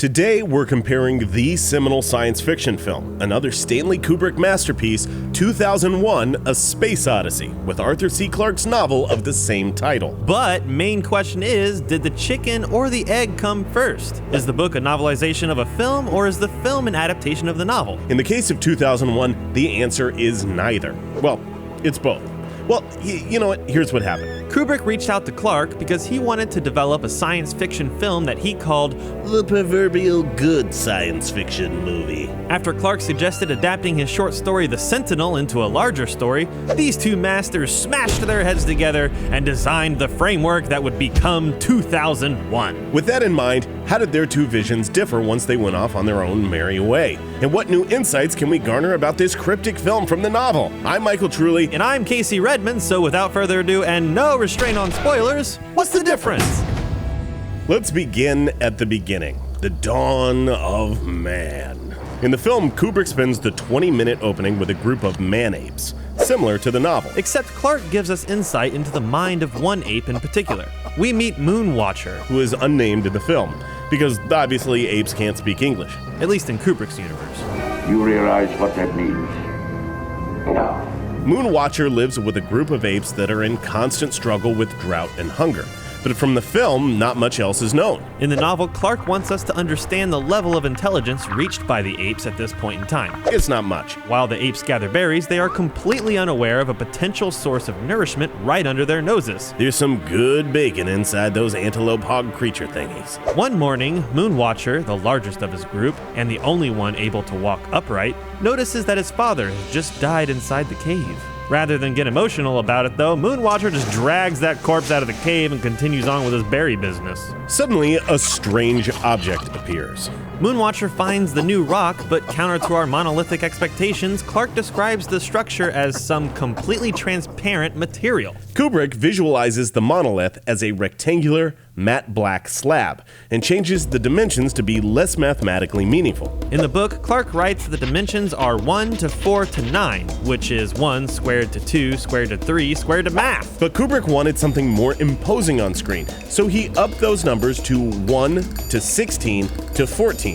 Today, we're comparing the seminal science fiction film, another Stanley Kubrick masterpiece, 2001: A Space Odyssey, with Arthur C. Clarke's novel of the same title. But main question is, did the chicken or the egg come first? Is the book a novelization of a film, or is the film an adaptation of the novel? In the case of 2001, the answer is neither. Well, it's both. Well, you know what? Here's what happened. Kubrick reached out to Clarke because he wanted to develop a science fiction film that he called the proverbial good science fiction movie. After Clarke suggested adapting his short story The Sentinel into a larger story, these two masters smashed their heads together and designed the framework that would become 2001. With that in mind, how did their two visions differ once they went off on their own merry way? And what new insights can we garner about this cryptic film from the novel? I'm Michael Truly. And I'm Casey Redmond, so without further ado, and no restraint on spoilers, what's the difference? Let's begin at the beginning. The dawn of man. In the film, Kubrick spends the 20-minute opening with a group of man-apes, similar to the novel. Except Clarke gives us insight into the mind of one ape in particular. We meet Moonwatcher, who is unnamed in the film, because obviously apes can't speak English. At least in Kubrick's universe. You realize what that means? No. Moonwatcher lives with a group of apes that are in constant struggle with drought and hunger. But from the film, not much else is known. In the novel, Clarke wants us to understand the level of intelligence reached by the apes at this point in time. It's not much. While the apes gather berries, they are completely unaware of a potential source of nourishment right under their noses. There's some good bacon inside those antelope hog creature thingies. One morning, Moonwatcher, the largest of his group, and the only one able to walk upright, notices that his father has just died inside the cave. Rather than get emotional about it though, Moonwatcher just drags that corpse out of the cave and continues on with his berry business. Suddenly, a strange object appears. Moonwatcher finds the new rock, but counter to our monolithic expectations, Clarke describes the structure as some completely transparent material. Kubrick visualizes the monolith as a rectangular, matte black slab, and changes the dimensions to be less mathematically meaningful. In the book, Clarke writes the dimensions are 1 to 4 to 9, which is 1 squared to 2 squared to 3 squared to math. But Kubrick wanted something more imposing on screen, so he upped those numbers to 1 to 16 to 14.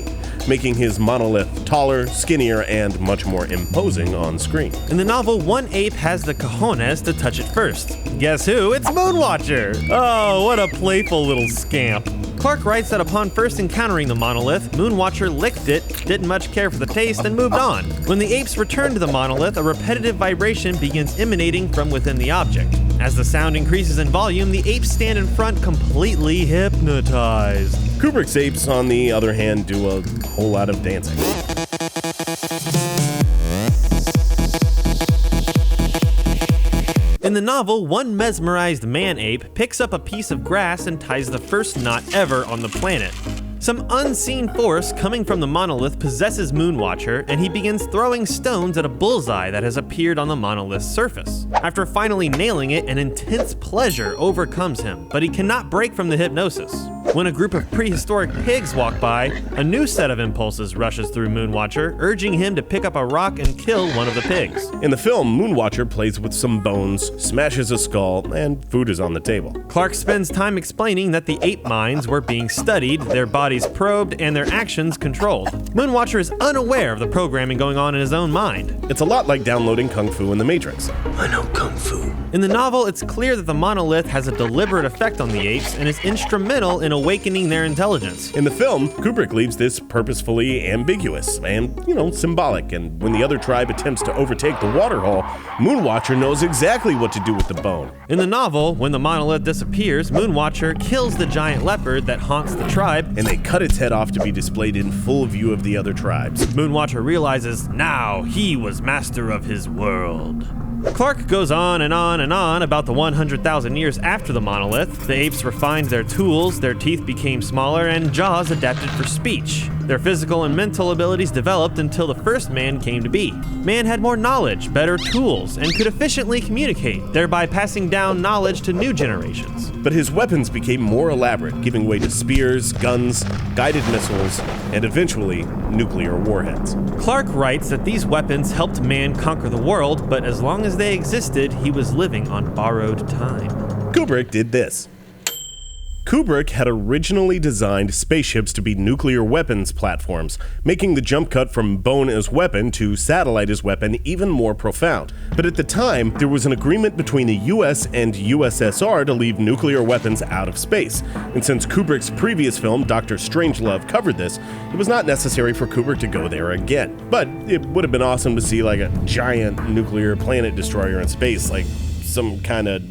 Making his monolith taller, skinnier, and much more imposing on screen. In the novel, one ape has the cojones to touch it first. Guess who? It's Moonwatcher! Oh, what a playful little scamp. Clarke writes that upon first encountering the monolith, Moonwatcher licked it, didn't much care for the taste, and moved on. When the apes return to the monolith, a repetitive vibration begins emanating from within the object. As the sound increases in volume, the apes stand in front completely hypnotized. Kubrick's apes, on the other hand, do a whole lot of dancing. In the novel, one mesmerized man-ape picks up a piece of grass and ties the first knot ever on the planet. Some unseen force coming from the monolith possesses Moonwatcher, and he begins throwing stones at a bullseye that has appeared on the monolith's surface. After finally nailing it, an intense pleasure overcomes him, but he cannot break from the hypnosis. When a group of prehistoric pigs walk by, a new set of impulses rushes through Moonwatcher, urging him to pick up a rock and kill one of the pigs. In the film, Moonwatcher plays with some bones, smashes a skull, and food is on the table. Clarke spends time explaining that the ape minds were being studied, their bodies probed, and their actions controlled. Moonwatcher is unaware of the programming going on in his own mind. It's a lot like downloading Kung Fu in the Matrix. I know Kung Fu. In the novel, it's clear that the monolith has a deliberate effect on the apes and is instrumental in awakening their intelligence. In the film, Kubrick leaves this purposefully ambiguous and, symbolic, and when the other tribe attempts to overtake the waterhole, Moonwatcher knows exactly what to do with the bone. In the novel, when the monolith disappears, Moonwatcher kills the giant leopard that haunts the tribe, and they cut its head off to be displayed in full view of the other tribes. Moonwatcher realizes now he was master of his world. Clarke goes on and on and on about the 100,000 years after the monolith. The apes refined their tools, their teeth became smaller, and jaws adapted for speech. Their physical and mental abilities developed until the first man came to be. Man had more knowledge, better tools, and could efficiently communicate, thereby passing down knowledge to new generations. But his weapons became more elaborate, giving way to spears, guns, guided missiles, and eventually, nuclear warheads. Clarke writes that these weapons helped man conquer the world, but as long as they existed, he was living on borrowed time. Kubrick did this. Kubrick had originally designed spaceships to be nuclear weapons platforms, making the jump cut from bone as weapon to satellite as weapon even more profound. But at the time, there was an agreement between the US and USSR to leave nuclear weapons out of space. And since Kubrick's previous film, Dr. Strangelove, covered this, it was not necessary for Kubrick to go there again. But it would have been awesome to see like a giant nuclear planet destroyer in space, like some kind of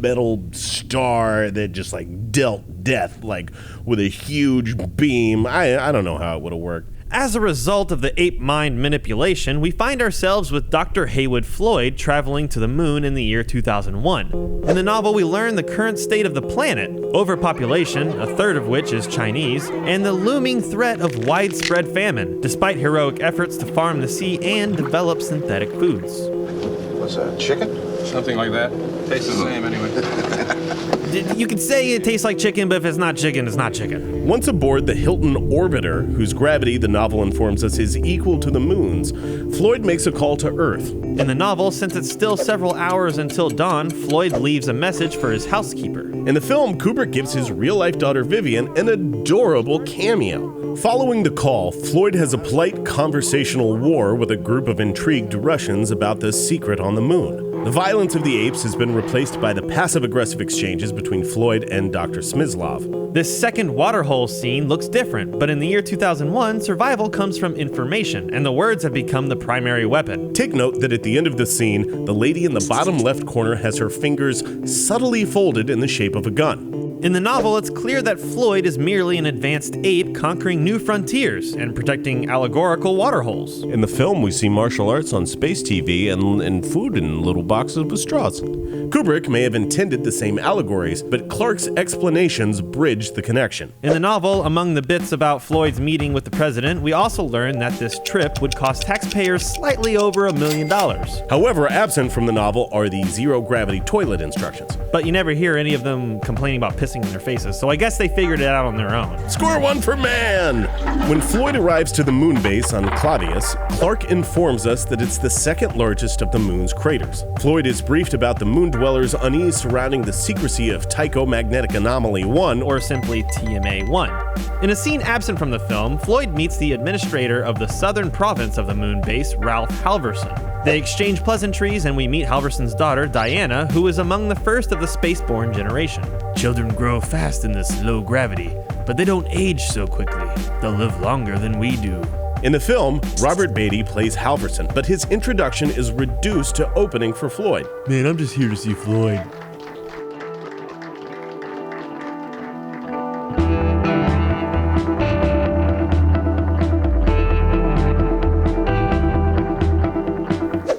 metal star that just like dealt death, like with a huge beam. I don't know how it would have worked. As a result of the ape mind manipulation, we find ourselves with Dr. Heywood Floyd traveling to the moon in the year 2001. In the novel, we learn the current state of the planet, overpopulation, a third of which is Chinese, and the looming threat of widespread famine, despite heroic efforts to farm the sea and develop synthetic foods. What's that, chicken? Something like that. Tastes the same anyway. You could say it tastes like chicken, but if it's not chicken, it's not chicken. Once aboard the Hilton Orbiter, whose gravity the novel informs us is equal to the moon's, Floyd makes a call to Earth. In the novel, since it's still several hours until dawn, Floyd leaves a message for his housekeeper. In the film, Kubrick gives his real-life daughter Vivian an adorable cameo. Following the call, Floyd has a polite conversational war with a group of intrigued Russians about the secret on the moon. The violence of the apes has been replaced by the passive-aggressive exchanges between Floyd and Dr. Smyslov. This second waterhole scene looks different, but in the year 2001, survival comes from information, and the words have become the primary weapon. Take note that at the end of the scene, the lady in the bottom left corner has her fingers subtly folded in the shape of a gun. In the novel, it's clear that Floyd is merely an advanced ape conquering new frontiers and protecting allegorical waterholes. In the film, we see martial arts on space TV and food in little boxes with straws. Kubrick may have intended the same allegories, but Clarke's explanations bridge the connection. In the novel, among the bits about Floyd's meeting with the president, we also learn that this trip would cost taxpayers slightly over $1 million. However, absent from the novel are the zero-gravity toilet instructions. But you never hear any of them complaining about pissing in their faces, so I guess they figured it out on their own. Score one for man! When Floyd arrives to the moon base on Clavius, Clarke informs us that it's the second largest of the moon's craters. Floyd is briefed about the moon dwellers' unease surrounding the secrecy of Tycho Magnetic Anomaly 1, Or simply TMA-1. In a scene absent from the film, Floyd meets the administrator of the southern province of the moon base, Ralph Halverson. They exchange pleasantries and we meet Halverson's daughter, Diana, who is among the first of the spaceborne generation. Children grow fast in this low gravity, but they don't age so quickly. They'll live longer than we do. In the film, Robert Beatty plays Halverson, but his introduction is reduced to opening for Floyd. Man, I'm just here to see Floyd.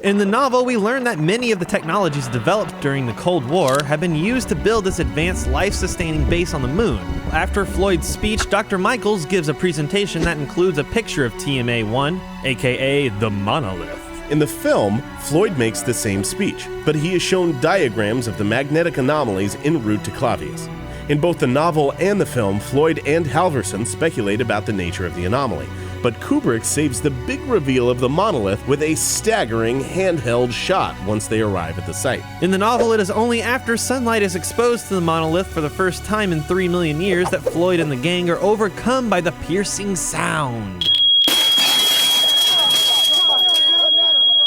In the novel, we learn that many of the technologies developed during the Cold War have been used to build this advanced life-sustaining base on the moon. After Floyd's speech, Dr. Michaels gives a presentation that includes a picture of TMA-1, aka the monolith. In the film, Floyd makes the same speech, but he is shown diagrams of the magnetic anomalies en route to Clavius. In both the novel and the film, Floyd and Halverson speculate about the nature of the anomaly, but Kubrick saves the big reveal of the monolith with a staggering handheld shot once they arrive at the site. In the novel, it is only after sunlight is exposed to the monolith for the first time in 3 million years that Floyd and the gang are overcome by the piercing sound.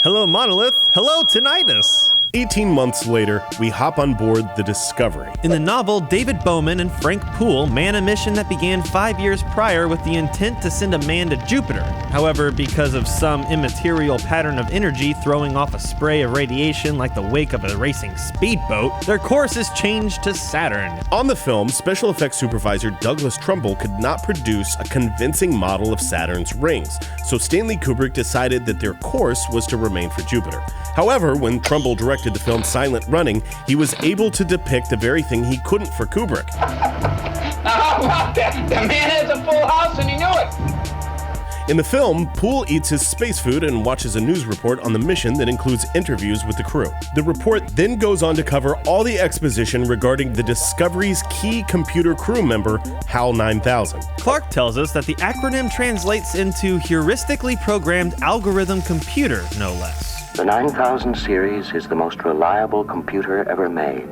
Hello, Monolith. Hello, Tinnitus. 18 months later, we hop on board the Discovery. In the novel, David Bowman and Frank Poole man a mission that began 5 years prior with the intent to send a man to Jupiter. However, because of some immaterial pattern of energy throwing off a spray of radiation like the wake of a racing speedboat, their course is changed to Saturn. On the film, special effects supervisor Douglas Trumbull could not produce a convincing model of Saturn's rings, so Stanley Kubrick decided that their course was to remain for Jupiter. However, when Trumbull directed the film Silent Running, he was able to depict the very thing he couldn't for Kubrick. Now how about that? The man has a full house and he knew it. In the film, Poole eats his space food and watches a news report on the mission that includes interviews with the crew. The report then goes on to cover all the exposition regarding the Discovery's key computer crew member, HAL 9000. Clarke tells us that the acronym translates into heuristically programmed algorithm computer, no less. The 9000 series is the most reliable computer ever made.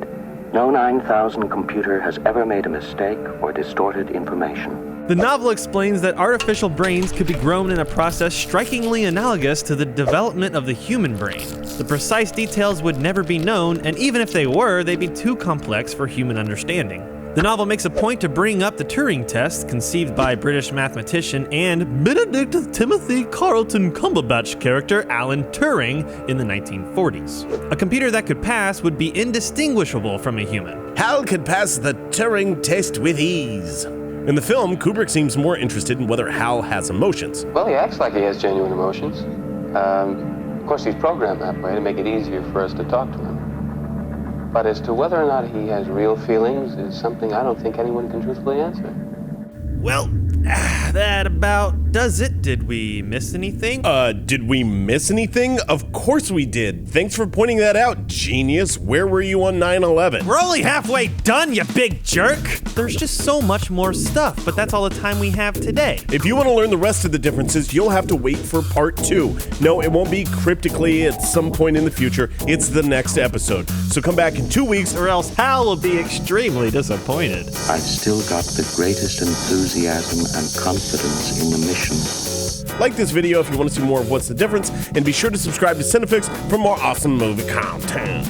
No 9000 computer has ever made a mistake or distorted information. The novel explains that artificial brains could be grown in a process strikingly analogous to the development of the human brain. The precise details would never be known, and even if they were, they'd be too complex for human understanding. The novel makes a point to bring up the Turing Test, conceived by British mathematician and Benedict Timothy Carlton Cumberbatch character Alan Turing in the 1940s. A computer that could pass would be indistinguishable from a human. Hal could pass the Turing Test with ease. In the film, Kubrick seems more interested in whether Hal has emotions. Well, he acts like he has genuine emotions. Of course, he's programmed that way to make it easier for us to talk to him. But as to whether or not he has real feelings is something I don't think anyone can truthfully answer. Well, that about does it. Did we miss anything? Did we miss anything? Of course we did. Thanks for pointing that out, genius. Where were you on 9/11? We're only halfway done, you big jerk! There's just so much more stuff, but that's all the time we have today. If you want to learn the rest of the differences, you'll have to wait for part 2. No, it won't be cryptically at some point in the future. It's the next episode. So come back in 2 weeks, Or else Hal will be extremely disappointed. I've still got the greatest enthusiasm and confidence in the mission. Like this video if you want to see more of What's the Difference, and be sure to subscribe to Cinefix for more awesome movie content.